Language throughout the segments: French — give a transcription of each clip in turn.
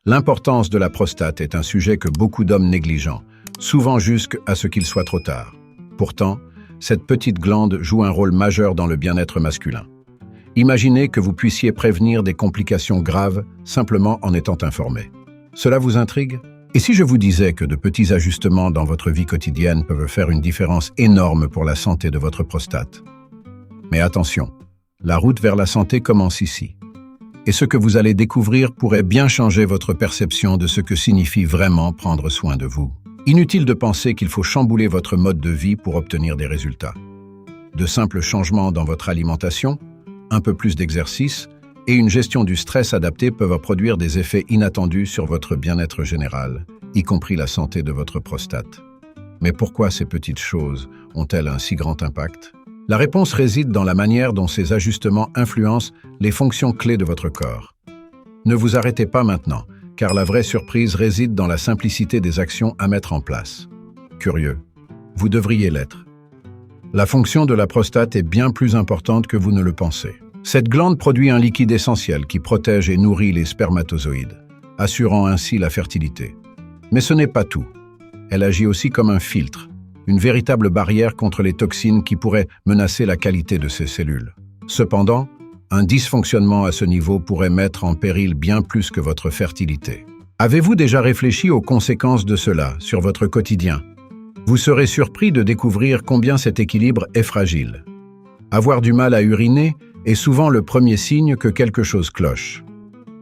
L'importance de la prostate est un sujet que beaucoup d'hommes négligent, souvent jusqu'à ce qu'il soit trop tard. Pourtant, cette petite glande joue un rôle majeur dans le bien-être masculin. Imaginez que vous puissiez prévenir des complications graves simplement en étant informé. Cela vous intrigue? Et si je vous disais que de petits ajustements dans votre vie quotidienne peuvent faire une différence énorme pour la santé de votre prostate? Mais attention, la route vers la santé commence ici. Et ce que vous allez découvrir pourrait bien changer votre perception de ce que signifie vraiment prendre soin de vous. Inutile de penser qu'il faut chambouler votre mode de vie pour obtenir des résultats. De simples changements dans votre alimentation, un peu plus d'exercice et une gestion du stress adaptée peuvent produire des effets inattendus sur votre bien-être général, y compris la santé de votre prostate. Mais pourquoi ces petites choses ont-elles un si grand impact? La réponse réside dans la manière dont ces ajustements influencent les fonctions clés de votre corps. Ne vous arrêtez pas maintenant, car la vraie surprise réside dans la simplicité des actions à mettre en place. Curieux, vous devriez l'être. La fonction de la prostate est bien plus importante que vous ne le pensez. Cette glande produit un liquide essentiel qui protège et nourrit les spermatozoïdes, assurant ainsi la fertilité. Mais ce n'est pas tout. Elle agit aussi comme un filtre, une véritable barrière contre les toxines qui pourraient menacer la qualité de ces cellules. Cependant, un dysfonctionnement à ce niveau pourrait mettre en péril bien plus que votre fertilité. Avez-vous déjà réfléchi aux conséquences de cela sur votre quotidien? Vous serez surpris de découvrir combien cet équilibre est fragile. Avoir du mal à uriner est souvent le premier signe que quelque chose cloche.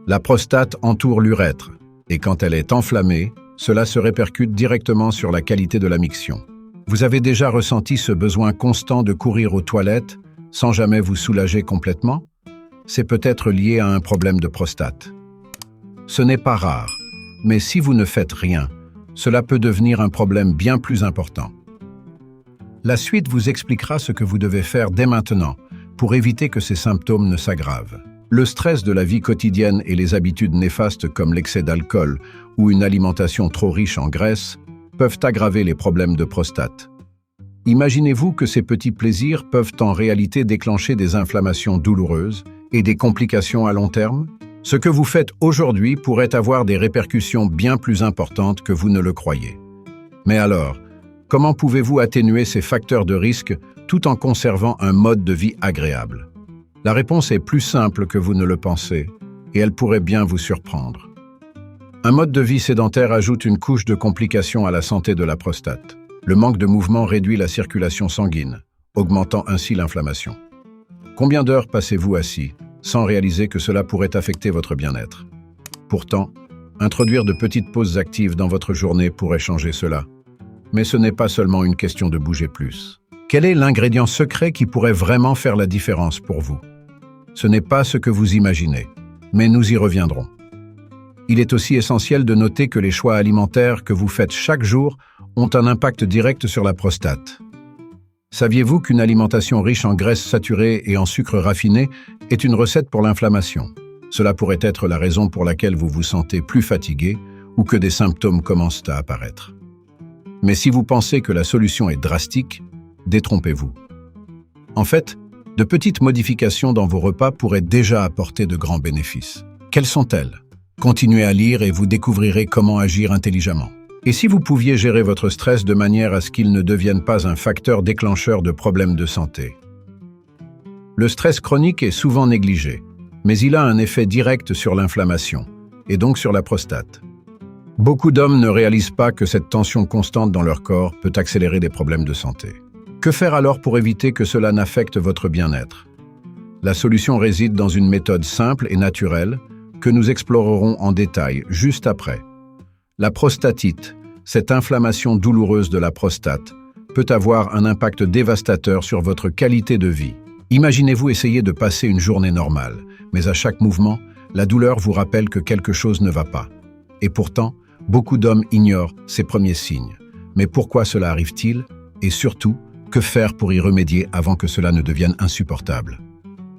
La prostate entoure l'urètre, et quand elle est enflammée, cela se répercute directement sur la qualité de la miction. Vous avez déjà ressenti ce besoin constant de courir aux toilettes sans jamais vous soulager complètement? C'est peut-être lié à un problème de prostate. Ce n'est pas rare, mais si vous ne faites rien, cela peut devenir un problème bien plus important. La suite vous expliquera ce que vous devez faire dès maintenant pour éviter que ces symptômes ne s'aggravent. Le stress de la vie quotidienne et les habitudes néfastes comme l'excès d'alcool ou une alimentation trop riche en graisse peuvent aggraver les problèmes de prostate. Imaginez-vous que ces petits plaisirs peuvent en réalité déclencher des inflammations douloureuses et des complications à long terme? Ce que vous faites aujourd'hui pourrait avoir des répercussions bien plus importantes que vous ne le croyez. Mais alors, comment pouvez-vous atténuer ces facteurs de risque tout en conservant un mode de vie agréable? La réponse est plus simple que vous ne le pensez, et elle pourrait bien vous surprendre. Un mode de vie sédentaire ajoute une couche de complications à la santé de la prostate. Le manque de mouvement réduit la circulation sanguine, augmentant ainsi l'inflammation. Combien d'heures passez-vous assis, sans réaliser que cela pourrait affecter votre bien-être? Pourtant, introduire de petites pauses actives dans votre journée pourrait changer cela. Mais ce n'est pas seulement une question de bouger plus. Quel est l'ingrédient secret qui pourrait vraiment faire la différence pour vous? Ce n'est pas ce que vous imaginez, mais nous y reviendrons. Il est aussi essentiel de noter que les choix alimentaires que vous faites chaque jour ont un impact direct sur la prostate. Saviez-vous qu'une alimentation riche en graisses saturées et en sucre raffiné est une recette pour l'inflammation? Cela pourrait être la raison pour laquelle vous vous sentez plus fatigué ou que des symptômes commencent à apparaître. Mais si vous pensez que la solution est drastique, détrompez-vous. En fait, de petites modifications dans vos repas pourraient déjà apporter de grands bénéfices. Quelles sont-elles? Continuez à lire et vous découvrirez comment agir intelligemment. Et si vous pouviez gérer votre stress de manière à ce qu'il ne devienne pas un facteur déclencheur de problèmes de santé? Le stress chronique est souvent négligé, mais il a un effet direct sur l'inflammation, et donc sur la prostate. Beaucoup d'hommes ne réalisent pas que cette tension constante dans leur corps peut accélérer des problèmes de santé. Que faire alors pour éviter que cela n'affecte votre bien-être? La solution réside dans une méthode simple et naturelle que nous explorerons en détail juste après. La prostatite, cette inflammation douloureuse de la prostate, peut avoir un impact dévastateur sur votre qualité de vie. Imaginez-vous essayer de passer une journée normale, mais à chaque mouvement, la douleur vous rappelle que quelque chose ne va pas. Et pourtant, beaucoup d'hommes ignorent ces premiers signes. Mais pourquoi cela arrive-t-il? Et surtout, que faire pour y remédier avant que cela ne devienne insupportable?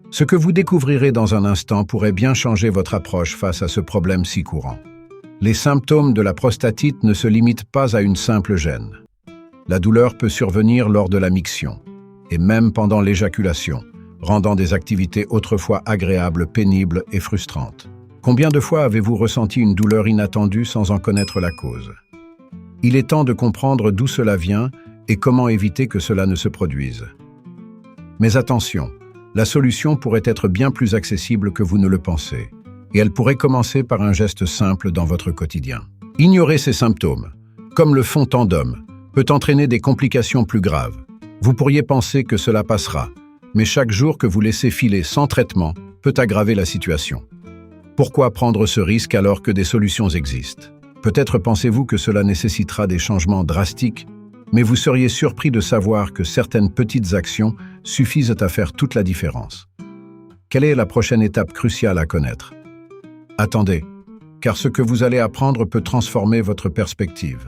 Ce que vous découvrirez dans un instant pourrait bien changer votre approche face à ce problème si courant. Les symptômes de la prostatite ne se limitent pas à une simple gêne. La douleur peut survenir lors de la miction, et même pendant l'éjaculation, rendant des activités autrefois agréables pénibles et frustrantes. Combien de fois avez-vous ressenti une douleur inattendue sans en connaître la cause? Il est temps de comprendre d'où cela vient et comment éviter que cela ne se produise. Mais attention, la solution pourrait être bien plus accessible que vous ne le pensez, et elle pourrait commencer par un geste simple dans votre quotidien. Ignorer ces symptômes, comme le font tant d'hommes, peut entraîner des complications plus graves. Vous pourriez penser que cela passera, mais chaque jour que vous laissez filer sans traitement peut aggraver la situation. Pourquoi prendre ce risque alors que des solutions existent? Peut-être pensez-vous que cela nécessitera des changements drastiques, mais vous seriez surpris de savoir que certaines petites actions suffisent à faire toute la différence. Quelle est la prochaine étape cruciale à connaître? Attendez, car ce que vous allez apprendre peut transformer votre perspective.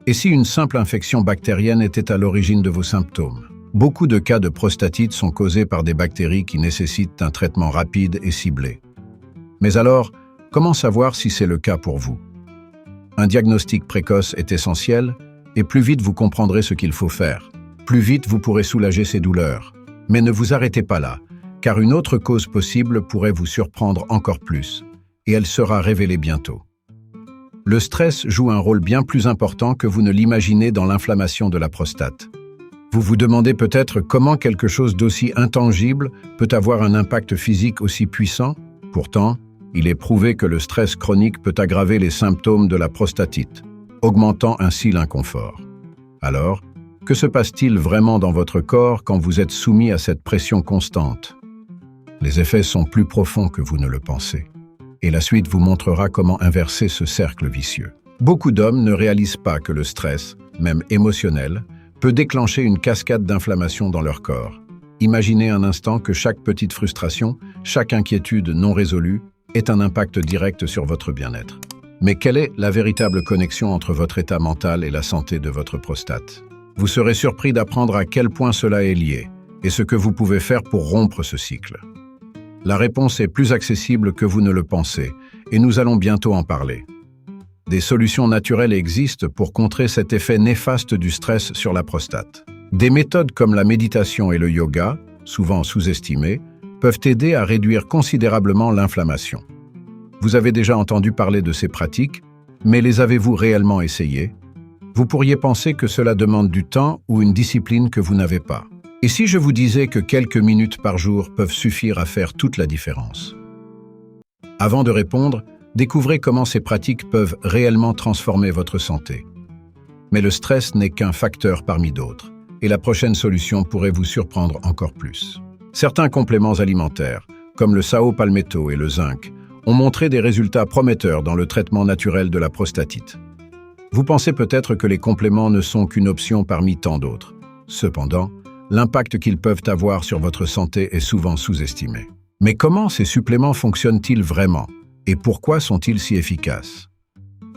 Et si une simple infection bactérienne était à l'origine de vos symptômes? Beaucoup de cas de prostatite sont causés par des bactéries qui nécessitent un traitement rapide et ciblé. Mais alors, comment savoir si c'est le cas pour vous? Un diagnostic précoce est essentiel, et plus vite vous comprendrez ce qu'il faut faire. Plus vite vous pourrez soulager ces douleurs. Mais ne vous arrêtez pas là, car une autre cause possible pourrait vous surprendre encore plus, et elle sera révélée bientôt. Le stress joue un rôle bien plus important que vous ne l'imaginez dans l'inflammation de la prostate. Vous vous demandez peut-être comment quelque chose d'aussi intangible peut avoir un impact physique aussi puissant? Pourtant, il est prouvé que le stress chronique peut aggraver les symptômes de la prostatite, augmentant ainsi l'inconfort. Alors, que se passe-t-il vraiment dans votre corps quand vous êtes soumis à cette pression constante? Les effets sont plus profonds que vous ne le pensez, et la suite vous montrera comment inverser ce cercle vicieux. Beaucoup d'hommes ne réalisent pas que le stress, même émotionnel, peut déclencher une cascade d'inflammation dans leur corps. Imaginez un instant que chaque petite frustration, chaque inquiétude non résolue, ait un impact direct sur votre bien-être. Mais quelle est la véritable connexion entre votre état mental et la santé de votre prostate? Vous serez surpris d'apprendre à quel point cela est lié, et ce que vous pouvez faire pour rompre ce cycle. La réponse est plus accessible que vous ne le pensez, et nous allons bientôt en parler. Des solutions naturelles existent pour contrer cet effet néfaste du stress sur la prostate. Des méthodes comme la méditation et le yoga, souvent sous-estimées, peuvent aider à réduire considérablement l'inflammation. Vous avez déjà entendu parler de ces pratiques, mais les avez-vous réellement essayées? Vous pourriez penser que cela demande du temps ou une discipline que vous n'avez pas. Et si je vous disais que quelques minutes par jour peuvent suffire à faire toute la différence? Avant de répondre, découvrez comment ces pratiques peuvent réellement transformer votre santé. Mais le stress n'est qu'un facteur parmi d'autres, et la prochaine solution pourrait vous surprendre encore plus. Certains compléments alimentaires, comme le sao palmetto et le zinc, ont montré des résultats prometteurs dans le traitement naturel de la prostatite. Vous pensez peut-être que les compléments ne sont qu'une option parmi tant d'autres. Cependant, l'impact qu'ils peuvent avoir sur votre santé est souvent sous-estimé. Mais comment ces suppléments fonctionnent-ils vraiment? Et pourquoi sont-ils si efficaces?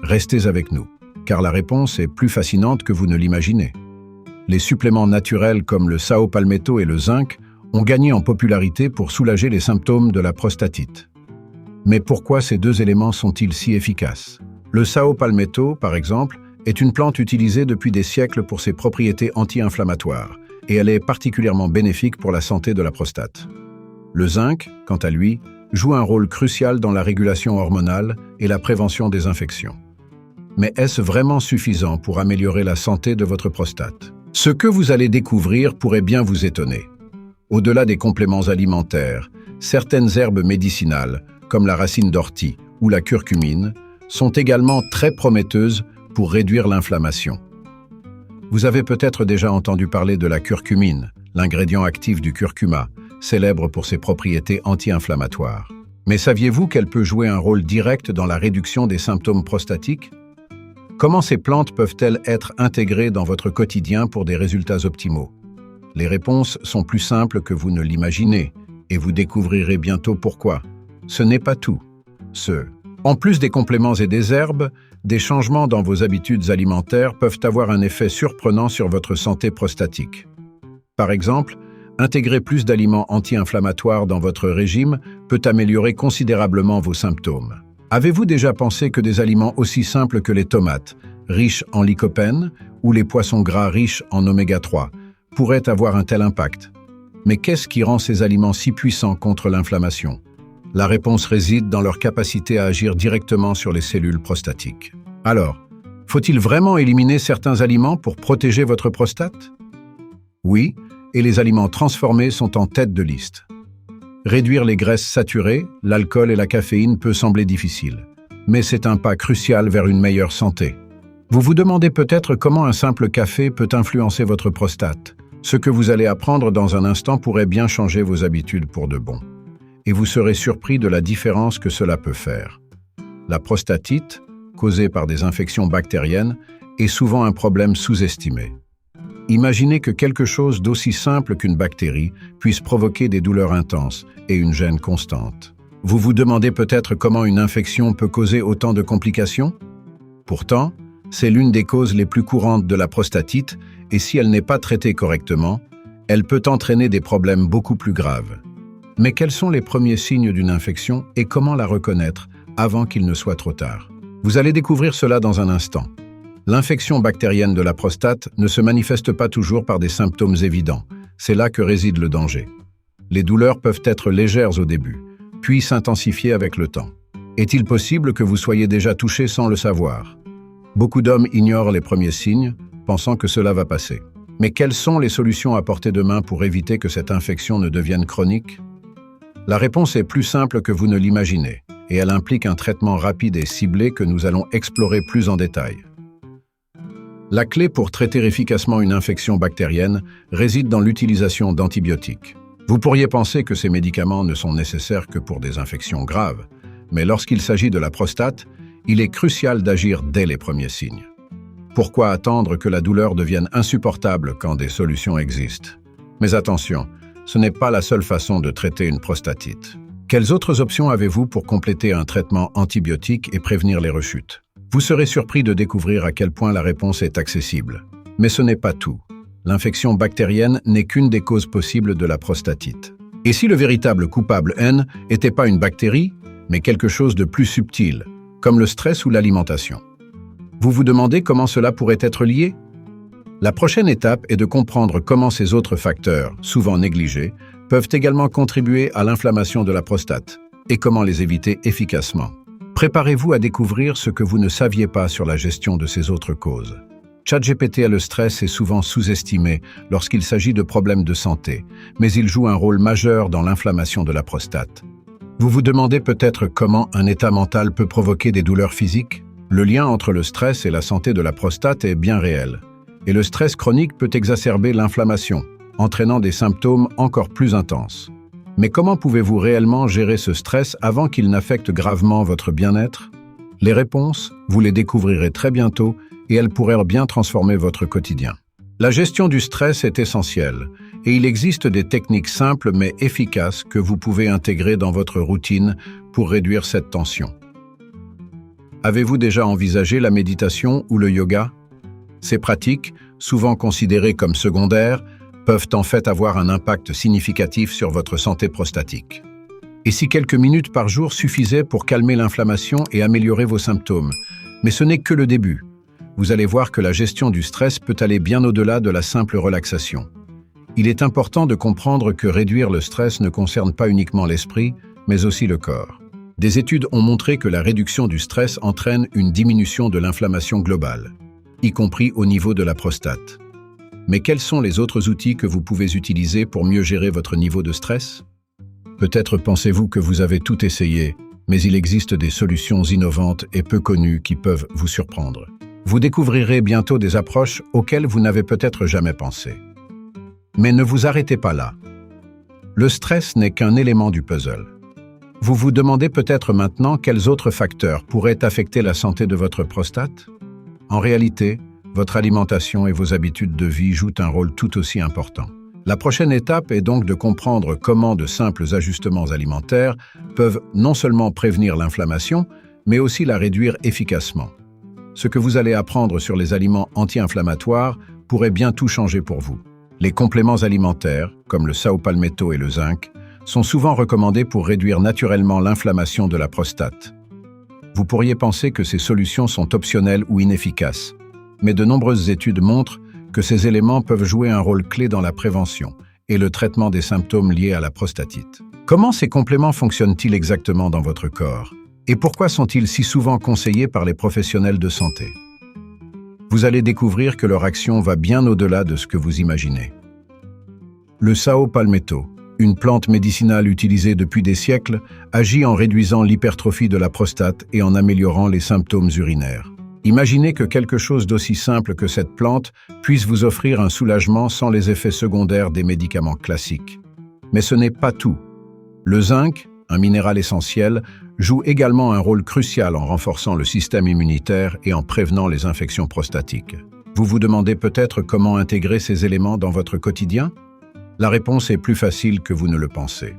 Restez avec nous, car la réponse est plus fascinante que vous ne l'imaginez. Les suppléments naturels comme le sao palmetto et le zinc ont gagné en popularité pour soulager les symptômes de la prostatite. Mais pourquoi ces deux éléments sont-ils si efficaces? Le sao palmetto, par exemple, est une plante utilisée depuis des siècles pour ses propriétés anti-inflammatoires, et elle est particulièrement bénéfique pour la santé de la prostate. Le zinc, quant à lui, joue un rôle crucial dans la régulation hormonale et la prévention des infections. Mais est-ce vraiment suffisant pour améliorer la santé de votre prostate? Ce que vous allez découvrir pourrait bien vous étonner. Au-delà des compléments alimentaires, certaines herbes médicinales, comme la racine d'ortie ou la curcumine, sont également très prometteuses pour réduire l'inflammation. Vous avez peut-être déjà entendu parler de la curcumine, l'ingrédient actif du curcuma, célèbre pour ses propriétés anti-inflammatoires. Mais saviez-vous qu'elle peut jouer un rôle direct dans la réduction des symptômes prostatiques? Comment ces plantes peuvent-elles être intégrées dans votre quotidien pour des résultats optimaux? Les réponses sont plus simples que vous ne l'imaginez, et vous découvrirez bientôt pourquoi. Ce n'est pas tout. En plus des compléments et des herbes, des changements dans vos habitudes alimentaires peuvent avoir un effet surprenant sur votre santé prostatique. Par exemple, intégrer plus d'aliments anti-inflammatoires dans votre régime peut améliorer considérablement vos symptômes. Avez-vous déjà pensé que des aliments aussi simples que les tomates, riches en lycopène, ou les poissons gras riches en oméga 3, pourraient avoir un tel impact? Mais qu'est-ce qui rend ces aliments si puissants contre l'inflammation? La réponse réside dans leur capacité à agir directement sur les cellules prostatiques. Alors, faut-il vraiment éliminer certains aliments pour protéger votre prostate? Oui, et les aliments transformés sont en tête de liste. Réduire les graisses saturées, l'alcool et la caféine peut sembler difficile, mais c'est un pas crucial vers une meilleure santé. Vous vous demandez peut-être comment un simple café peut influencer votre prostate. Ce que vous allez apprendre dans un instant pourrait bien changer vos habitudes pour de bon. Et vous serez surpris de la différence que cela peut faire. La prostatite, causée par des infections bactériennes, est souvent un problème sous-estimé. Imaginez que quelque chose d'aussi simple qu'une bactérie puisse provoquer des douleurs intenses et une gêne constante. Vous vous demandez peut-être comment une infection peut causer autant de complications? Pourtant, c'est l'une des causes les plus courantes de la prostatite et si elle n'est pas traitée correctement, elle peut entraîner des problèmes beaucoup plus graves. Mais quels sont les premiers signes d'une infection et comment la reconnaître avant qu'il ne soit trop tard? Vous allez découvrir cela dans un instant. L'infection bactérienne de la prostate ne se manifeste pas toujours par des symptômes évidents. C'est là que réside le danger. Les douleurs peuvent être légères au début, puis s'intensifier avec le temps. Est-il possible que vous soyez déjà touché sans le savoir? Beaucoup d'hommes ignorent les premiers signes, pensant que cela va passer. Mais quelles sont les solutions à portée de main pour éviter que cette infection ne devienne chronique? La réponse est plus simple que vous ne l'imaginez, et elle implique un traitement rapide et ciblé que nous allons explorer plus en détail. La clé pour traiter efficacement une infection bactérienne réside dans l'utilisation d'antibiotiques. Vous pourriez penser que ces médicaments ne sont nécessaires que pour des infections graves, mais lorsqu'il s'agit de la prostate, il est crucial d'agir dès les premiers signes. Pourquoi attendre que la douleur devienne insupportable quand des solutions existent? Mais attention, ce n'est pas la seule façon de traiter une prostatite. Quelles autres options avez-vous pour compléter un traitement antibiotique et prévenir les rechutes? Vous serez surpris de découvrir à quel point la réponse est accessible. Mais ce n'est pas tout. L'infection bactérienne n'est qu'une des causes possibles de la prostatite. Et si le véritable coupable n'était pas une bactérie, mais quelque chose de plus subtil, comme le stress ou l'alimentation? Vous vous demandez comment cela pourrait être lié? La prochaine étape est de comprendre comment ces autres facteurs, souvent négligés, peuvent également contribuer à l'inflammation de la prostate et comment les éviter efficacement. Préparez-vous à découvrir ce que vous ne saviez pas sur la gestion de ces autres causes. ChatGPT et le stress est souvent sous-estimé lorsqu'il s'agit de problèmes de santé, mais il joue un rôle majeur dans l'inflammation de la prostate. Vous vous demandez peut-être comment un état mental peut provoquer des douleurs physiques? Le lien entre le stress et la santé de la prostate est bien réel. Et le stress chronique peut exacerber l'inflammation, entraînant des symptômes encore plus intenses. Mais comment pouvez-vous réellement gérer ce stress avant qu'il n'affecte gravement votre bien-être? Les réponses, vous les découvrirez très bientôt et elles pourraient bien transformer votre quotidien. La gestion du stress est essentielle et il existe des techniques simples mais efficaces que vous pouvez intégrer dans votre routine pour réduire cette tension. Avez-vous déjà envisagé la méditation ou le yoga? Ces pratiques, souvent considérées comme secondaires, peuvent en fait avoir un impact significatif sur votre santé prostatique. Et si quelques minutes par jour suffisaient pour calmer l'inflammation et améliorer vos symptômes? Mais ce n'est que le début. Vous allez voir que la gestion du stress peut aller bien au-delà de la simple relaxation. Il est important de comprendre que réduire le stress ne concerne pas uniquement l'esprit, mais aussi le corps. Des études ont montré que la réduction du stress entraîne une diminution de l'inflammation globale, y compris au niveau de la prostate. Mais quels sont les autres outils que vous pouvez utiliser pour mieux gérer votre niveau de stress? Peut-être pensez-vous que vous avez tout essayé, mais il existe des solutions innovantes et peu connues qui peuvent vous surprendre. Vous découvrirez bientôt des approches auxquelles vous n'avez peut-être jamais pensé. Mais ne vous arrêtez pas là. Le stress n'est qu'un élément du puzzle. Vous vous demandez peut-être maintenant quels autres facteurs pourraient affecter la santé de votre prostate? En réalité, votre alimentation et vos habitudes de vie jouent un rôle tout aussi important. La prochaine étape est donc de comprendre comment de simples ajustements alimentaires peuvent non seulement prévenir l'inflammation, mais aussi la réduire efficacement. Ce que vous allez apprendre sur les aliments anti-inflammatoires pourrait bien tout changer pour vous. Les compléments alimentaires, comme le sao palmetto et le zinc, sont souvent recommandés pour réduire naturellement l'inflammation de la prostate. Vous pourriez penser que ces solutions sont optionnelles ou inefficaces, mais de nombreuses études montrent que ces éléments peuvent jouer un rôle clé dans la prévention et le traitement des symptômes liés à la prostatite. Comment ces compléments fonctionnent-ils exactement dans votre corps? Et pourquoi sont-ils si souvent conseillés par les professionnels de santé? Vous allez découvrir que leur action va bien au-delà de ce que vous imaginez. Le Sao palmetto, une plante médicinale utilisée depuis des siècles, agit en réduisant l'hypertrophie de la prostate et en améliorant les symptômes urinaires. Imaginez que quelque chose d'aussi simple que cette plante puisse vous offrir un soulagement sans les effets secondaires des médicaments classiques. Mais ce n'est pas tout. Le zinc, un minéral essentiel, joue également un rôle crucial en renforçant le système immunitaire et en prévenant les infections prostatiques. Vous vous demandez peut-être comment intégrer ces éléments dans votre quotidien? La réponse est plus facile que vous ne le pensez.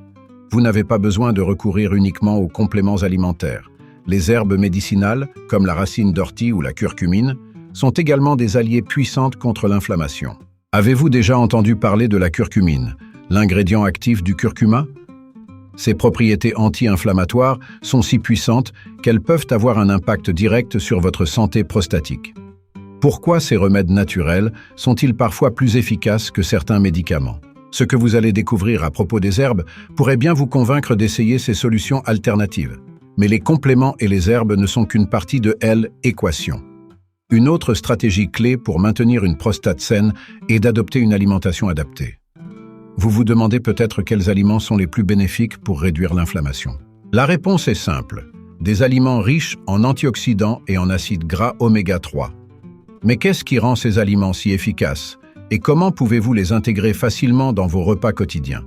Vous n'avez pas besoin de recourir uniquement aux compléments alimentaires. Les herbes médicinales, comme la racine d'ortie ou la curcumine, sont également des alliés puissantes contre l'inflammation. Avez-vous déjà entendu parler de la curcumine, l'ingrédient actif du curcuma? Ses propriétés anti-inflammatoires sont si puissantes qu'elles peuvent avoir un impact direct sur votre santé prostatique. Pourquoi ces remèdes naturels sont-ils parfois plus efficaces que certains médicaments? Ce que vous allez découvrir à propos des herbes pourrait bien vous convaincre d'essayer ces solutions alternatives. Mais les compléments et les herbes ne sont qu'une partie de l'équation. Une autre stratégie clé pour maintenir une prostate saine est d'adopter une alimentation adaptée. Vous vous demandez peut-être quels aliments sont les plus bénéfiques pour réduire l'inflammation. La réponse est simple, des aliments riches en antioxydants et en acides gras oméga 3. Mais qu'est-ce qui rend ces aliments si efficaces et comment pouvez-vous les intégrer facilement dans vos repas quotidiens?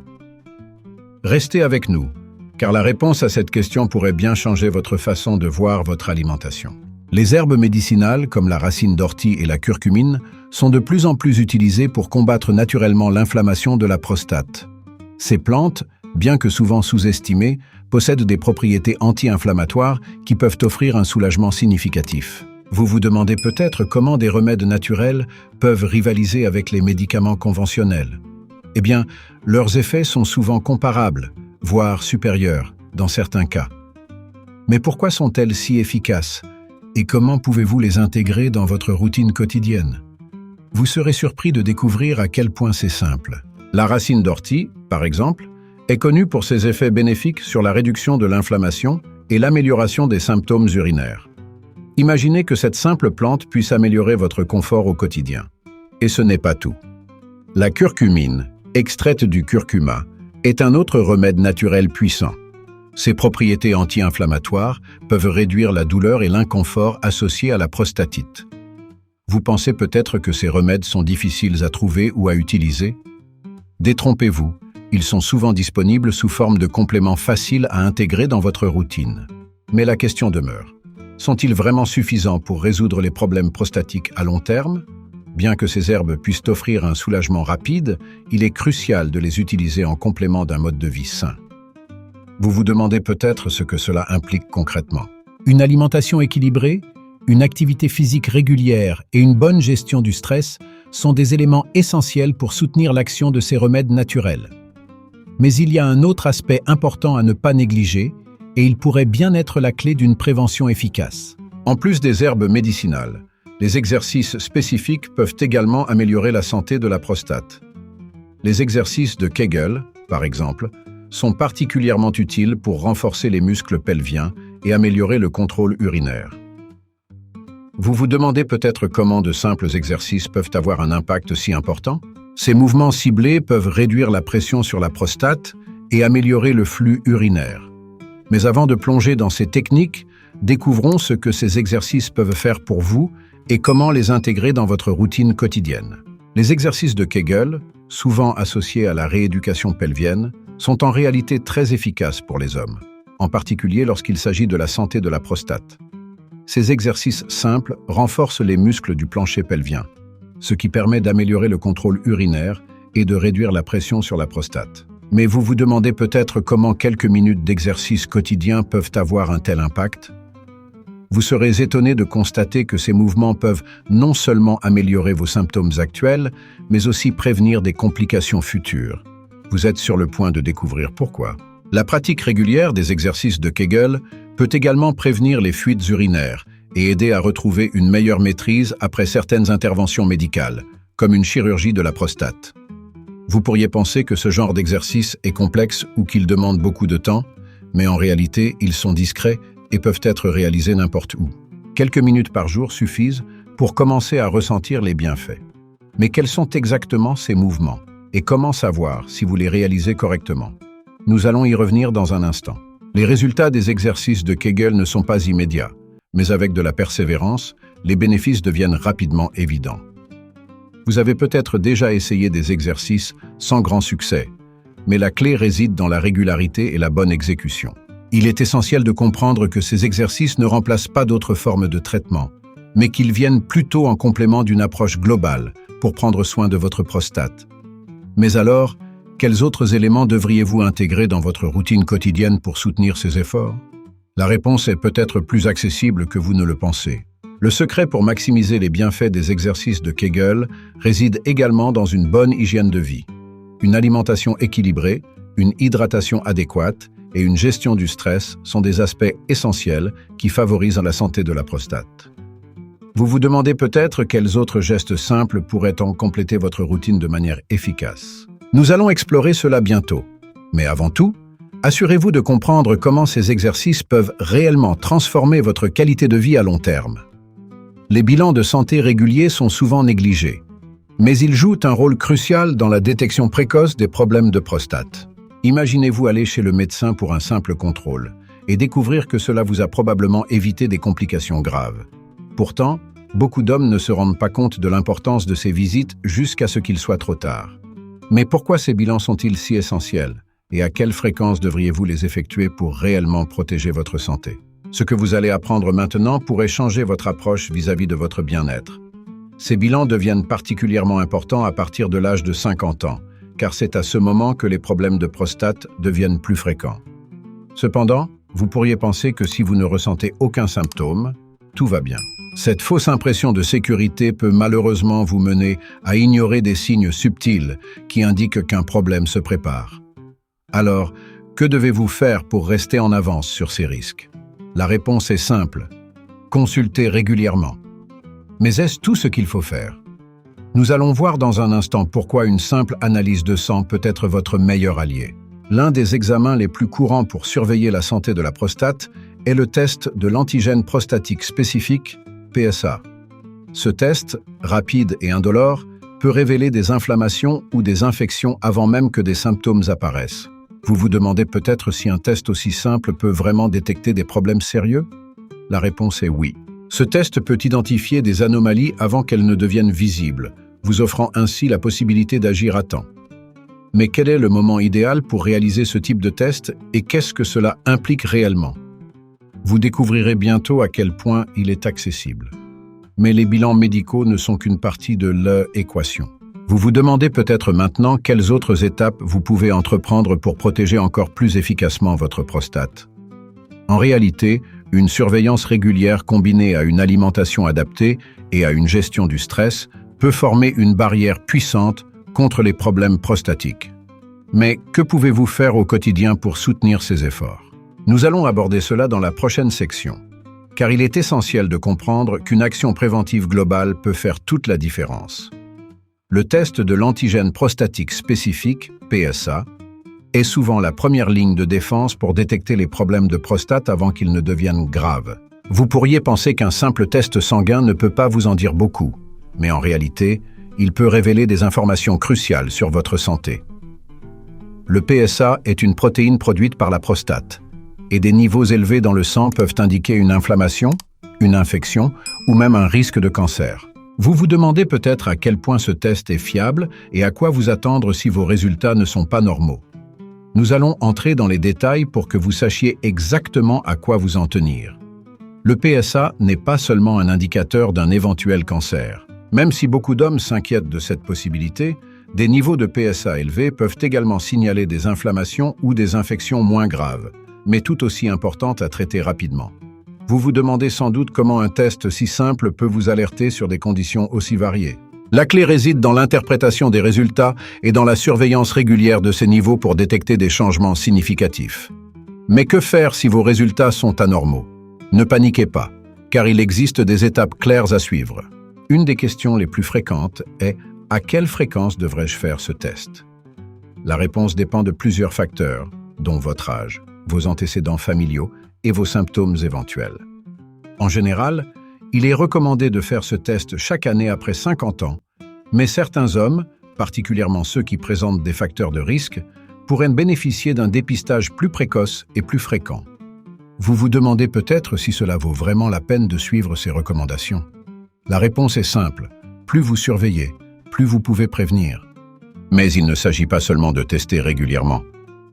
Restez avec nous, car la réponse à cette question pourrait bien changer votre façon de voir votre alimentation. Les herbes médicinales, comme la racine d'ortie et la curcumine, sont de plus en plus utilisées pour combattre naturellement l'inflammation de la prostate. Ces plantes, bien que souvent sous-estimées, possèdent des propriétés anti-inflammatoires qui peuvent offrir un soulagement significatif. Vous vous demandez peut-être comment des remèdes naturels peuvent rivaliser avec les médicaments conventionnels. Eh bien, leurs effets sont souvent comparables, voire supérieurs, dans certains cas. Mais pourquoi sont-elles si efficaces? Et comment pouvez-vous les intégrer dans votre routine quotidienne? Vous serez surpris de découvrir à quel point c'est simple. La racine d'ortie, par exemple, est connue pour ses effets bénéfiques sur la réduction de l'inflammation et l'amélioration des symptômes urinaires. Imaginez que cette simple plante puisse améliorer votre confort au quotidien. Et ce n'est pas tout. La curcumine, extraite du curcuma, est un autre remède naturel puissant. Ses propriétés anti-inflammatoires peuvent réduire la douleur et l'inconfort associés à la prostatite. Vous pensez peut-être que ces remèdes sont difficiles à trouver ou à utiliser? Détrompez-vous, ils sont souvent disponibles sous forme de compléments faciles à intégrer dans votre routine. Mais la question demeure. Sont-ils vraiment suffisants pour résoudre les problèmes prostatiques à long terme? Bien que ces herbes puissent offrir un soulagement rapide, il est crucial de les utiliser en complément d'un mode de vie sain. Vous vous demandez peut-être ce que cela implique concrètement. Une alimentation équilibrée, une activité physique régulière et une bonne gestion du stress sont des éléments essentiels pour soutenir l'action de ces remèdes naturels. Mais il y a un autre aspect important à ne pas négliger, et il pourrait bien être la clé d'une prévention efficace. En plus des herbes médicinales, les exercices spécifiques peuvent également améliorer la santé de la prostate. Les exercices de Kegel, par exemple, sont particulièrement utiles pour renforcer les muscles pelviens et améliorer le contrôle urinaire. Vous vous demandez peut-être comment de simples exercices peuvent avoir un impact si important? Ces mouvements ciblés peuvent réduire la pression sur la prostate et améliorer le flux urinaire. Mais avant de plonger dans ces techniques, découvrons ce que ces exercices peuvent faire pour vous et comment les intégrer dans votre routine quotidienne. Les exercices de Kegel, souvent associés à la rééducation pelvienne, sont en réalité très efficaces pour les hommes, en particulier lorsqu'il s'agit de la santé de la prostate. Ces exercices simples renforcent les muscles du plancher pelvien, ce qui permet d'améliorer le contrôle urinaire et de réduire la pression sur la prostate. Mais vous vous demandez peut-être comment quelques minutes d'exercice quotidien peuvent avoir un tel impact? Vous serez étonné de constater que ces mouvements peuvent non seulement améliorer vos symptômes actuels, mais aussi prévenir des complications futures. Vous êtes sur le point de découvrir pourquoi. La pratique régulière des exercices de Kegel peut également prévenir les fuites urinaires et aider à retrouver une meilleure maîtrise après certaines interventions médicales, comme une chirurgie de la prostate. Vous pourriez penser que ce genre d'exercice est complexe ou qu'il demande beaucoup de temps, mais en réalité, ils sont discrets et peuvent être réalisés n'importe où. Quelques minutes par jour suffisent pour commencer à ressentir les bienfaits. Mais quels sont exactement ces mouvements et comment savoir si vous les réalisez correctement? Nous allons y revenir dans un instant. Les résultats des exercices de Kegel ne sont pas immédiats, mais avec de la persévérance, les bénéfices deviennent rapidement évidents. Vous avez peut-être déjà essayé des exercices sans grand succès, mais la clé réside dans la régularité et la bonne exécution. Il est essentiel de comprendre que ces exercices ne remplacent pas d'autres formes de traitement, mais qu'ils viennent plutôt en complément d'une approche globale pour prendre soin de votre prostate. Mais alors, quels autres éléments devriez-vous intégrer dans votre routine quotidienne pour soutenir ces efforts? La réponse est peut-être plus accessible que vous ne le pensez. Le secret pour maximiser les bienfaits des exercices de Kegel réside également dans une bonne hygiène de vie. Une alimentation équilibrée, une hydratation adéquate et une gestion du stress sont des aspects essentiels qui favorisent la santé de la prostate. Vous vous demandez peut-être quels autres gestes simples pourraient en compléter votre routine de manière efficace. Nous allons explorer cela bientôt. Mais avant tout, assurez-vous de comprendre comment ces exercices peuvent réellement transformer votre qualité de vie à long terme. Les bilans de santé réguliers sont souvent négligés, mais ils jouent un rôle crucial dans la détection précoce des problèmes de prostate. Imaginez-vous aller chez le médecin pour un simple contrôle et découvrir que cela vous a probablement évité des complications graves. Pourtant, beaucoup d'hommes ne se rendent pas compte de l'importance de ces visites jusqu'à ce qu'il soit trop tard. Mais pourquoi ces bilans sont-ils si essentiels et à quelle fréquence devriez-vous les effectuer pour réellement protéger votre santé? Ce que vous allez apprendre maintenant pourrait changer votre approche vis-à-vis de votre bien-être. Ces bilans deviennent particulièrement importants à partir de l'âge de 50 ans, car c'est à ce moment que les problèmes de prostate deviennent plus fréquents. Cependant, vous pourriez penser que si vous ne ressentez aucun symptôme, tout va bien. Cette fausse impression de sécurité peut malheureusement vous mener à ignorer des signes subtils qui indiquent qu'un problème se prépare. Alors, que devez-vous faire pour rester en avance sur ces risques? La réponse est simple. Consultez régulièrement. Mais est-ce tout ce qu'il faut faire? Nous allons voir dans un instant pourquoi une simple analyse de sang peut être votre meilleur allié. L'un des examens les plus courants pour surveiller la santé de la prostate est le test de l'antigène prostatique spécifique, PSA. Ce test, rapide et indolore, peut révéler des inflammations ou des infections avant même que des symptômes apparaissent. Vous vous demandez peut-être si un test aussi simple peut vraiment détecter des problèmes sérieux? La réponse est oui. Ce test peut identifier des anomalies avant qu'elles ne deviennent visibles, vous offrant ainsi la possibilité d'agir à temps. Mais quel est le moment idéal pour réaliser ce type de test et qu'est-ce que cela implique réellement? Vous découvrirez bientôt à quel point il est accessible. Mais les bilans médicaux ne sont qu'une partie de l'équation. Vous vous demandez peut-être maintenant quelles autres étapes vous pouvez entreprendre pour protéger encore plus efficacement votre prostate. En réalité, une surveillance régulière combinée à une alimentation adaptée et à une gestion du stress peut former une barrière puissante contre les problèmes prostatiques. Mais que pouvez-vous faire au quotidien pour soutenir ces efforts? Nous allons aborder cela dans la prochaine section, car il est essentiel de comprendre qu'une action préventive globale peut faire toute la différence. Le test de l'antigène prostatique spécifique, PSA, est souvent la première ligne de défense pour détecter les problèmes de prostate avant qu'ils ne deviennent graves. Vous pourriez penser qu'un simple test sanguin ne peut pas vous en dire beaucoup, mais en réalité, il peut révéler des informations cruciales sur votre santé. Le PSA est une protéine produite par la prostate, et des niveaux élevés dans le sang peuvent indiquer une inflammation, une infection ou même un risque de cancer. Vous vous demandez peut-être à quel point ce test est fiable et à quoi vous attendre si vos résultats ne sont pas normaux. Nous allons entrer dans les détails pour que vous sachiez exactement à quoi vous en tenir. Le PSA n'est pas seulement un indicateur d'un éventuel cancer. Même si beaucoup d'hommes s'inquiètent de cette possibilité, des niveaux de PSA élevés peuvent également signaler des inflammations ou des infections moins graves, mais tout aussi importantes à traiter rapidement. Vous vous demandez sans doute comment un test si simple peut vous alerter sur des conditions aussi variées. La clé réside dans l'interprétation des résultats et dans la surveillance régulière de ces niveaux pour détecter des changements significatifs. Mais que faire si vos résultats sont anormaux? Ne paniquez pas, car il existe des étapes claires à suivre. Une des questions les plus fréquentes est « À quelle fréquence devrais-je faire ce test ?» La réponse dépend de plusieurs facteurs, dont votre âge, vos antécédents familiaux et vos symptômes éventuels. En général, il est recommandé de faire ce test chaque année après 50 ans, mais certains hommes, particulièrement ceux qui présentent des facteurs de risque, pourraient bénéficier d'un dépistage plus précoce et plus fréquent. Vous vous demandez peut-être si cela vaut vraiment la peine de suivre ces recommandations. La réponse est simple, plus vous surveillez, plus vous pouvez prévenir. Mais il ne s'agit pas seulement de tester régulièrement.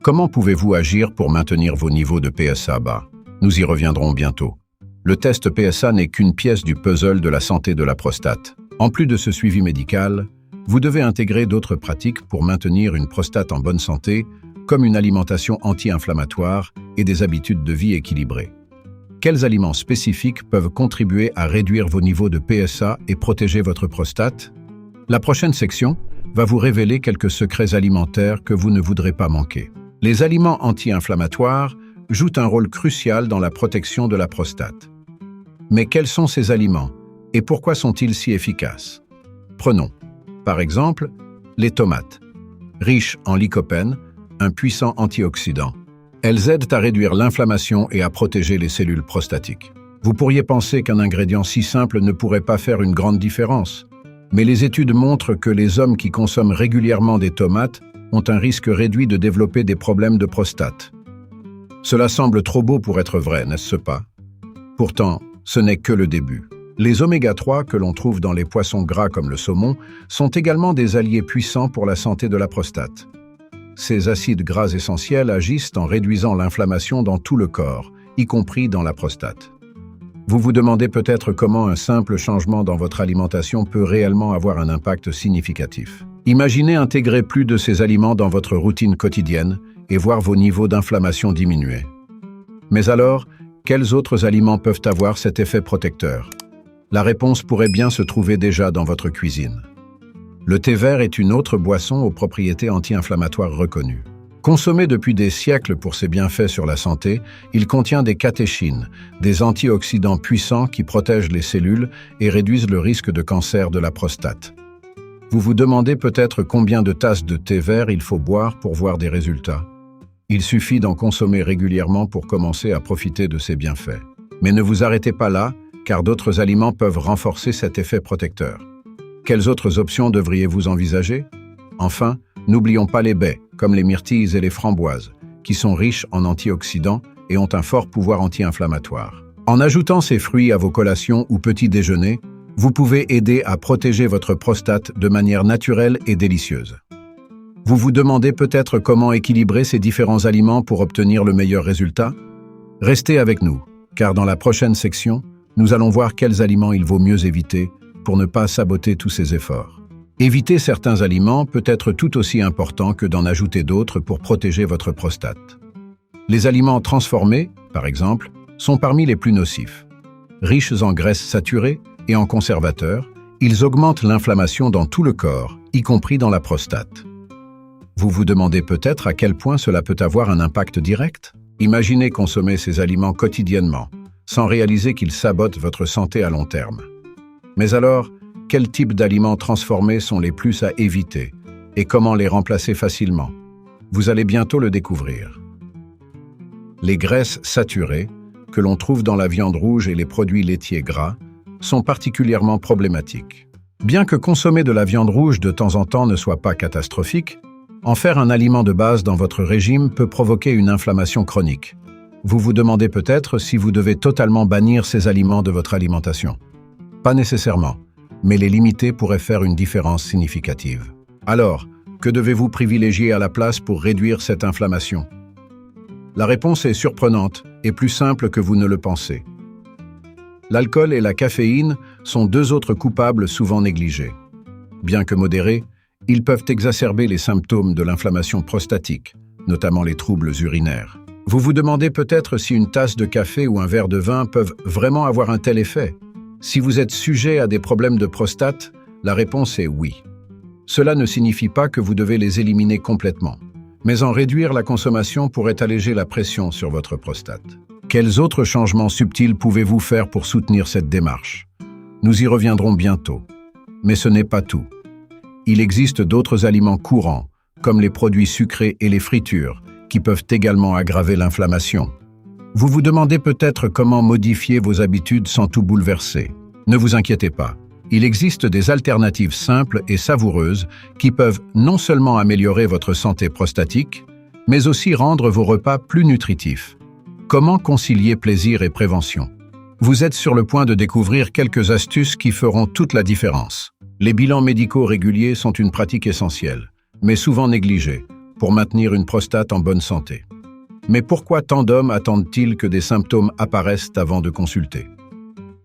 Comment pouvez-vous agir pour maintenir vos niveaux de PSA bas? Nous y reviendrons bientôt. Le test PSA n'est qu'une pièce du puzzle de la santé de la prostate. En plus de ce suivi médical, vous devez intégrer d'autres pratiques pour maintenir une prostate en bonne santé, comme une alimentation anti-inflammatoire et des habitudes de vie équilibrées. Quels aliments spécifiques peuvent contribuer à réduire vos niveaux de PSA et protéger votre prostate? La prochaine section va vous révéler quelques secrets alimentaires que vous ne voudrez pas manquer. Les aliments anti-inflammatoires jouent un rôle crucial dans la protection de la prostate. Mais quels sont ces aliments et pourquoi sont-ils si efficaces? Prenons, par exemple, les tomates. Riches en lycopène, un puissant antioxydant. Elles aident à réduire l'inflammation et à protéger les cellules prostatiques. Vous pourriez penser qu'un ingrédient si simple ne pourrait pas faire une grande différence. Mais les études montrent que les hommes qui consomment régulièrement des tomates ont un risque réduit de développer des problèmes de prostate. Cela semble trop beau pour être vrai, n'est-ce pas? Pourtant, ce n'est que le début. Les oméga 3 que l'on trouve dans les poissons gras comme le saumon sont également des alliés puissants pour la santé de la prostate. Ces acides gras essentiels agissent en réduisant l'inflammation dans tout le corps, y compris dans la prostate. Vous vous demandez peut-être comment un simple changement dans votre alimentation peut réellement avoir un impact significatif. Imaginez intégrer plus de ces aliments dans votre routine quotidienne et voir vos niveaux d'inflammation diminuer. Mais alors, quels autres aliments peuvent avoir cet effet protecteur? La réponse pourrait bien se trouver déjà dans votre cuisine. Le thé vert est une autre boisson aux propriétés anti-inflammatoires reconnues. Consommé depuis des siècles pour ses bienfaits sur la santé, il contient des catéchines, des antioxydants puissants qui protègent les cellules et réduisent le risque de cancer de la prostate. Vous vous demandez peut-être combien de tasses de thé vert il faut boire pour voir des résultats. Il suffit d'en consommer régulièrement pour commencer à profiter de ses bienfaits. Mais ne vous arrêtez pas là, car d'autres aliments peuvent renforcer cet effet protecteur. Quelles autres options devriez-vous envisager? Enfin, n'oublions pas les baies, comme les myrtilles et les framboises, qui sont riches en antioxydants et ont un fort pouvoir anti-inflammatoire. En ajoutant ces fruits à vos collations ou petits déjeuners, vous pouvez aider à protéger votre prostate de manière naturelle et délicieuse. Vous vous demandez peut-être comment équilibrer ces différents aliments pour obtenir le meilleur résultat? Restez avec nous, car dans la prochaine section, nous allons voir quels aliments il vaut mieux éviter pour ne pas saboter tous ces efforts. Éviter certains aliments peut être tout aussi important que d'en ajouter d'autres pour protéger votre prostate. Les aliments transformés, par exemple, sont parmi les plus nocifs. Riches en graisses saturées et en conservateurs, ils augmentent l'inflammation dans tout le corps, y compris dans la prostate. Vous vous demandez peut-être à quel point cela peut avoir un impact direct? Imaginez consommer ces aliments quotidiennement, sans réaliser qu'ils sabotent votre santé à long terme. Mais alors, quels types d'aliments transformés sont les plus à éviter et comment les remplacer facilement? Vous allez bientôt le découvrir. Les graisses saturées, que l'on trouve dans la viande rouge et les produits laitiers gras, sont particulièrement problématiques. Bien que consommer de la viande rouge de temps en temps ne soit pas catastrophique, en faire un aliment de base dans votre régime peut provoquer une inflammation chronique. Vous vous demandez peut-être si vous devez totalement bannir ces aliments de votre alimentation. Pas nécessairement, mais les limiter pourrait faire une différence significative. Alors, que devez-vous privilégier à la place pour réduire cette inflammation? La réponse est surprenante et plus simple que vous ne le pensez. L'alcool et la caféine sont deux autres coupables souvent négligés. Bien que modérés, ils peuvent exacerber les symptômes de l'inflammation prostatique, notamment les troubles urinaires. Vous vous demandez peut-être si une tasse de café ou un verre de vin peuvent vraiment avoir un tel effet. Si vous êtes sujet à des problèmes de prostate, la réponse est oui. Cela ne signifie pas que vous devez les éliminer complètement, mais en réduire la consommation pourrait alléger la pression sur votre prostate. Quels autres changements subtils pouvez-vous faire pour soutenir cette démarche? Nous y reviendrons bientôt. Mais ce n'est pas tout. Il existe d'autres aliments courants, comme les produits sucrés et les fritures, qui peuvent également aggraver l'inflammation. Vous vous demandez peut-être comment modifier vos habitudes sans tout bouleverser. Ne vous inquiétez pas. Il existe des alternatives simples et savoureuses qui peuvent non seulement améliorer votre santé prostatique, mais aussi rendre vos repas plus nutritifs. Comment concilier plaisir et prévention? Vous êtes sur le point de découvrir quelques astuces qui feront toute la différence. Les bilans médicaux réguliers sont une pratique essentielle, mais souvent négligée, pour maintenir une prostate en bonne santé. Mais pourquoi tant d'hommes attendent-ils que des symptômes apparaissent avant de consulter?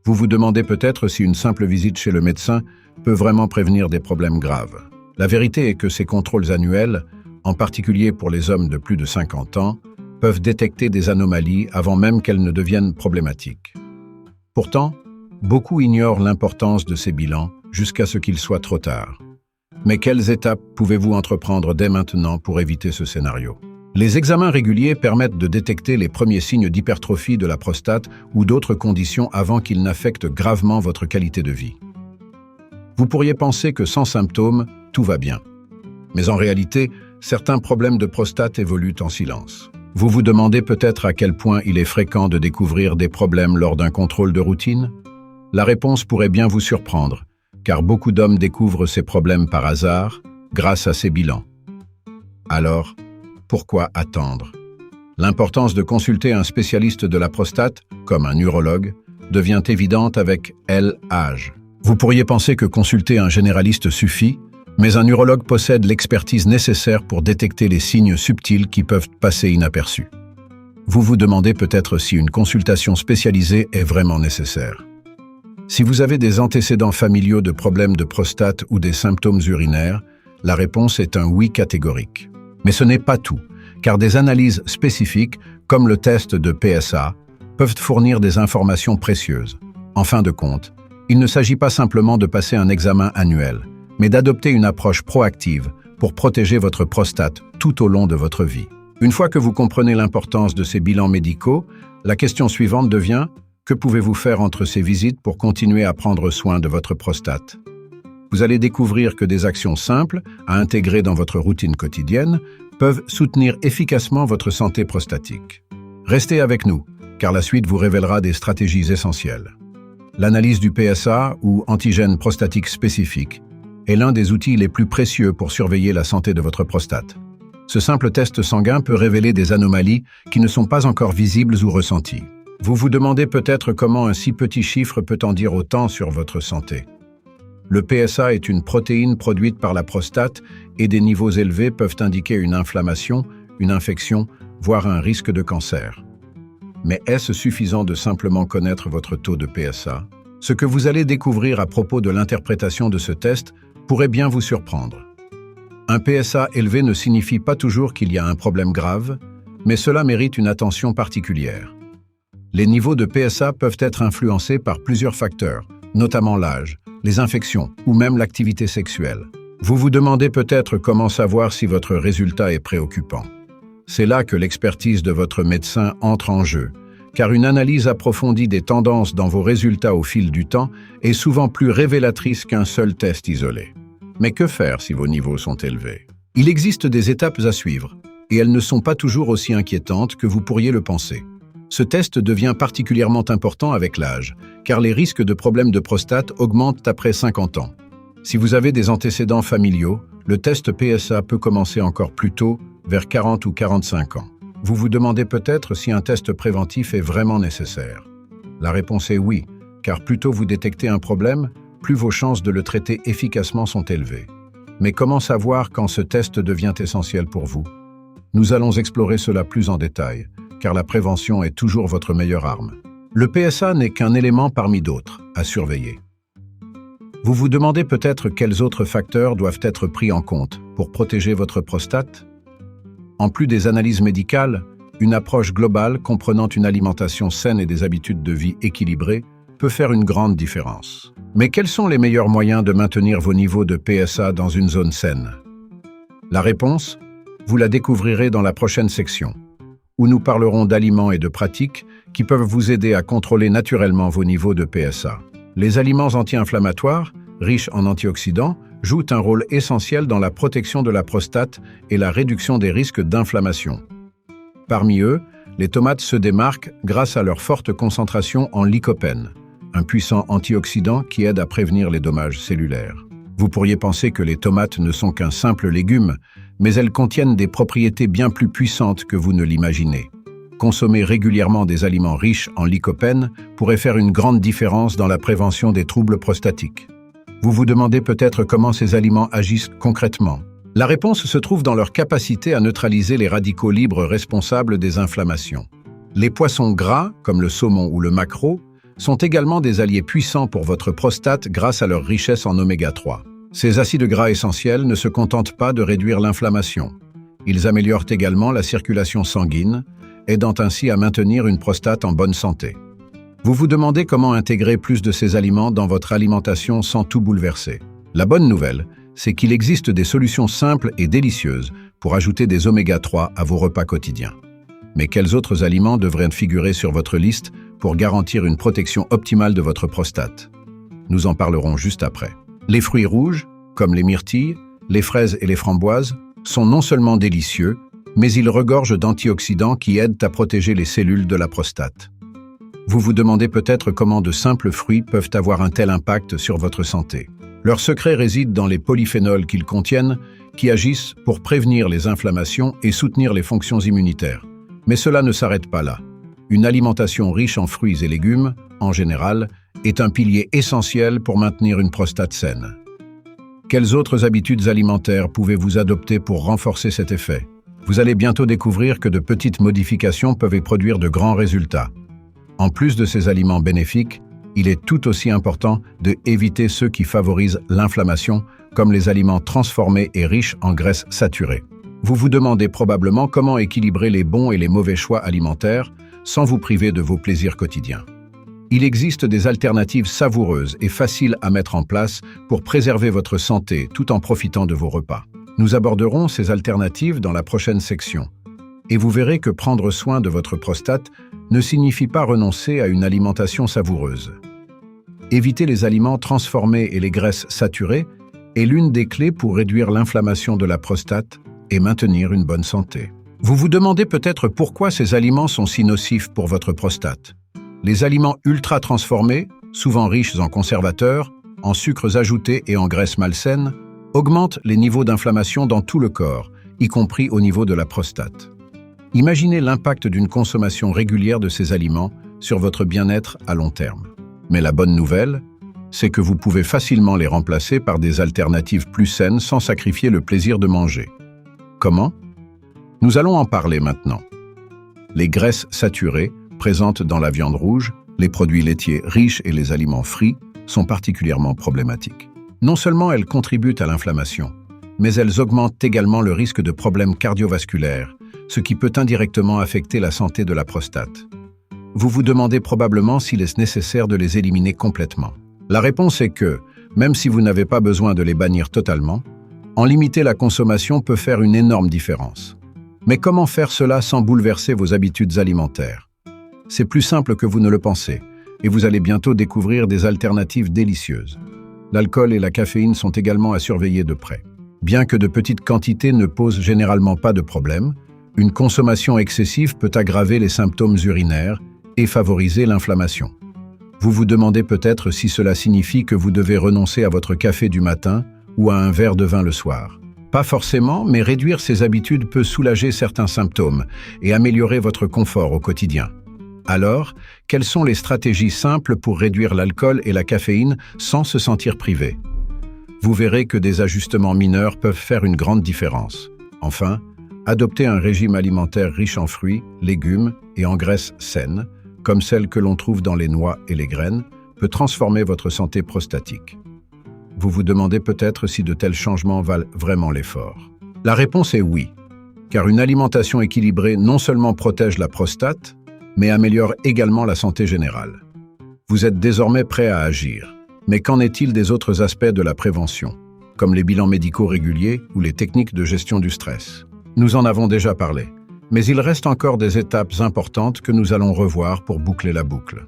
Vous vous demandez peut-être si une simple visite chez le médecin peut vraiment prévenir des problèmes graves. La vérité est que ces contrôles annuels, en particulier pour les hommes de plus de 50 ans, peuvent détecter des anomalies avant même qu'elles ne deviennent problématiques. Pourtant, beaucoup ignorent l'importance de ces bilans jusqu'à ce qu'il soit trop tard. Mais quelles étapes pouvez-vous entreprendre dès maintenant pour éviter ce scénario? Les examens réguliers permettent de détecter les premiers signes d'hypertrophie de la prostate ou d'autres conditions avant qu'ils n'affectent gravement votre qualité de vie. Vous pourriez penser que sans symptômes, tout va bien. Mais en réalité, certains problèmes de prostate évoluent en silence. Vous vous demandez peut-être à quel point il est fréquent de découvrir des problèmes lors d'un contrôle de routine? La réponse pourrait bien vous surprendre, car beaucoup d'hommes découvrent ces problèmes par hasard, grâce à ces bilans. Alors, pourquoi attendre? L'importance de consulter un spécialiste de la prostate, comme un urologue, devient évidente avec l'âge. Vous pourriez penser que consulter un généraliste suffit, mais un urologue possède l'expertise nécessaire pour détecter les signes subtils qui peuvent passer inaperçus. Vous vous demandez peut-être si une consultation spécialisée est vraiment nécessaire. Si vous avez des antécédents familiaux de problèmes de prostate ou des symptômes urinaires, la réponse est un oui catégorique. Mais ce n'est pas tout, car des analyses spécifiques, comme le test de PSA, peuvent fournir des informations précieuses. En fin de compte, il ne s'agit pas simplement de passer un examen annuel, mais d'adopter une approche proactive pour protéger votre prostate tout au long de votre vie. Une fois que vous comprenez l'importance de ces bilans médicaux, la question suivante devient: que pouvez-vous faire entre ces visites pour continuer à prendre soin de votre prostate? Vous allez découvrir que des actions simples à intégrer dans votre routine quotidienne peuvent soutenir efficacement votre santé prostatique. Restez avec nous, car la suite vous révélera des stratégies essentielles. L'analyse du PSA, ou antigène prostatique spécifique, est l'un des outils les plus précieux pour surveiller la santé de votre prostate. Ce simple test sanguin peut révéler des anomalies qui ne sont pas encore visibles ou ressenties. Vous vous demandez peut-être comment un si petit chiffre peut en dire autant sur votre santé. Le PSA est une protéine produite par la prostate et des niveaux élevés peuvent indiquer une inflammation, une infection, voire un risque de cancer. Mais est-ce suffisant de simplement connaître votre taux de PSA? Ce que vous allez découvrir à propos de l'interprétation de ce test pourrait bien vous surprendre. Un PSA élevé ne signifie pas toujours qu'il y a un problème grave, mais cela mérite une attention particulière. Les niveaux de PSA peuvent être influencés par plusieurs facteurs, notamment l'âge, les infections ou même l'activité sexuelle. Vous vous demandez peut-être comment savoir si votre résultat est préoccupant. C'est là que l'expertise de votre médecin entre en jeu, car une analyse approfondie des tendances dans vos résultats au fil du temps est souvent plus révélatrice qu'un seul test isolé. Mais que faire si vos niveaux sont élevés? Il existe des étapes à suivre, et elles ne sont pas toujours aussi inquiétantes que vous pourriez le penser. Ce test devient particulièrement important avec l'âge, car les risques de problèmes de prostate augmentent après 50 ans. Si vous avez des antécédents familiaux, le test PSA peut commencer encore plus tôt, vers 40 ou 45 ans. Vous vous demandez peut-être si un test préventif est vraiment nécessaire. La réponse est oui, car plus tôt vous détectez un problème, plus vos chances de le traiter efficacement sont élevées. Mais comment savoir quand ce test devient essentiel pour vous? Nous allons explorer cela plus en détail, car la prévention est toujours votre meilleure arme. Le PSA n'est qu'un élément parmi d'autres à surveiller. Vous vous demandez peut-être quels autres facteurs doivent être pris en compte pour protéger votre prostate? En plus des analyses médicales, une approche globale comprenant une alimentation saine et des habitudes de vie équilibrées peut faire une grande différence. Mais quels sont les meilleurs moyens de maintenir vos niveaux de PSA dans une zone saine? La réponse, vous la découvrirez dans la prochaine section, où nous parlerons d'aliments et de pratiques qui peuvent vous aider à contrôler naturellement vos niveaux de PSA. Les aliments anti-inflammatoires, riches en antioxydants, jouent un rôle essentiel dans la protection de la prostate et la réduction des risques d'inflammation. Parmi eux, les tomates se démarquent grâce à leur forte concentration en lycopène, un puissant antioxydant qui aide à prévenir les dommages cellulaires. Vous pourriez penser que les tomates ne sont qu'un simple légume, mais elles contiennent des propriétés bien plus puissantes que vous ne l'imaginez. Consommer régulièrement des aliments riches en lycopène pourrait faire une grande différence dans la prévention des troubles prostatiques. Vous vous demandez peut-être comment ces aliments agissent concrètement. La réponse se trouve dans leur capacité à neutraliser les radicaux libres responsables des inflammations. Les poissons gras, comme le saumon ou le maquereau, sont également des alliés puissants pour votre prostate grâce à leur richesse en oméga 3. Ces acides gras essentiels ne se contentent pas de réduire l'inflammation. Ils améliorent également la circulation sanguine, aidant ainsi à maintenir une prostate en bonne santé. Vous vous demandez comment intégrer plus de ces aliments dans votre alimentation sans tout bouleverser. La bonne nouvelle, c'est qu'il existe des solutions simples et délicieuses pour ajouter des oméga 3 à vos repas quotidiens. Mais quels autres aliments devraient figurer sur votre liste pour garantir une protection optimale de votre prostate? Nous en parlerons juste après. Les fruits rouges, comme les myrtilles, les fraises et les framboises, sont non seulement délicieux, mais ils regorgent d'antioxydants qui aident à protéger les cellules de la prostate. Vous vous demandez peut-être comment de simples fruits peuvent avoir un tel impact sur votre santé. Leur secret réside dans les polyphénols qu'ils contiennent, qui agissent pour prévenir les inflammations et soutenir les fonctions immunitaires. Mais cela ne s'arrête pas là. Une alimentation riche en fruits et légumes, en général, est un pilier essentiel pour maintenir une prostate saine. Quelles autres habitudes alimentaires pouvez-vous adopter pour renforcer cet effet? Vous allez bientôt découvrir que de petites modifications peuvent produire de grands résultats. En plus de ces aliments bénéfiques, il est tout aussi important d'éviter ceux qui favorisent l'inflammation, comme les aliments transformés et riches en graisses saturées. Vous vous demandez probablement comment équilibrer les bons et les mauvais choix alimentaires sans vous priver de vos plaisirs quotidiens. Il existe des alternatives savoureuses et faciles à mettre en place pour préserver votre santé tout en profitant de vos repas. Nous aborderons ces alternatives dans la prochaine section. Et vous verrez que prendre soin de votre prostate ne signifie pas renoncer à une alimentation savoureuse. Éviter les aliments transformés et les graisses saturées est l'une des clés pour réduire l'inflammation de la prostate et maintenir une bonne santé. Vous vous demandez peut-être pourquoi ces aliments sont si nocifs pour votre prostate. Les aliments ultra transformés, souvent riches en conservateurs, en sucres ajoutés et en graisses malsaines, augmentent les niveaux d'inflammation dans tout le corps, y compris au niveau de la prostate. Imaginez l'impact d'une consommation régulière de ces aliments sur votre bien-être à long terme. Mais la bonne nouvelle, c'est que vous pouvez facilement les remplacer par des alternatives plus saines sans sacrifier le plaisir de manger. Comment? Nous allons en parler maintenant. Les graisses saturées, présentes dans la viande rouge, les produits laitiers riches et les aliments frits sont particulièrement problématiques. Non seulement elles contribuent à l'inflammation, mais elles augmentent également le risque de problèmes cardiovasculaires, ce qui peut indirectement affecter la santé de la prostate. Vous vous demandez probablement s'il est nécessaire de les éliminer complètement. La réponse est que, même si vous n'avez pas besoin de les bannir totalement, en limiter la consommation peut faire une énorme différence. Mais comment faire cela sans bouleverser vos habitudes alimentaires? C'est plus simple que vous ne le pensez, et vous allez bientôt découvrir des alternatives délicieuses. L'alcool et la caféine sont également à surveiller de près. Bien que de petites quantités ne posent généralement pas de problème, une consommation excessive peut aggraver les symptômes urinaires et favoriser l'inflammation. Vous vous demandez peut-être si cela signifie que vous devez renoncer à votre café du matin ou à un verre de vin le soir. Pas forcément, mais réduire ces habitudes peut soulager certains symptômes et améliorer votre confort au quotidien. Alors, quelles sont les stratégies simples pour réduire l'alcool et la caféine sans se sentir privé? Vous verrez que des ajustements mineurs peuvent faire une grande différence. Enfin, adopter un régime alimentaire riche en fruits, légumes et en graisses saines, comme celles que l'on trouve dans les noix et les graines, peut transformer votre santé prostatique. Vous vous demandez peut-être si de tels changements valent vraiment l'effort. La réponse est oui, car une alimentation équilibrée non seulement protège la prostate, mais améliore également la santé générale. Vous êtes désormais prêt à agir. Mais qu'en est-il des autres aspects de la prévention, comme les bilans médicaux réguliers ou les techniques de gestion du stress? Nous en avons déjà parlé, mais il reste encore des étapes importantes que nous allons revoir pour boucler la boucle.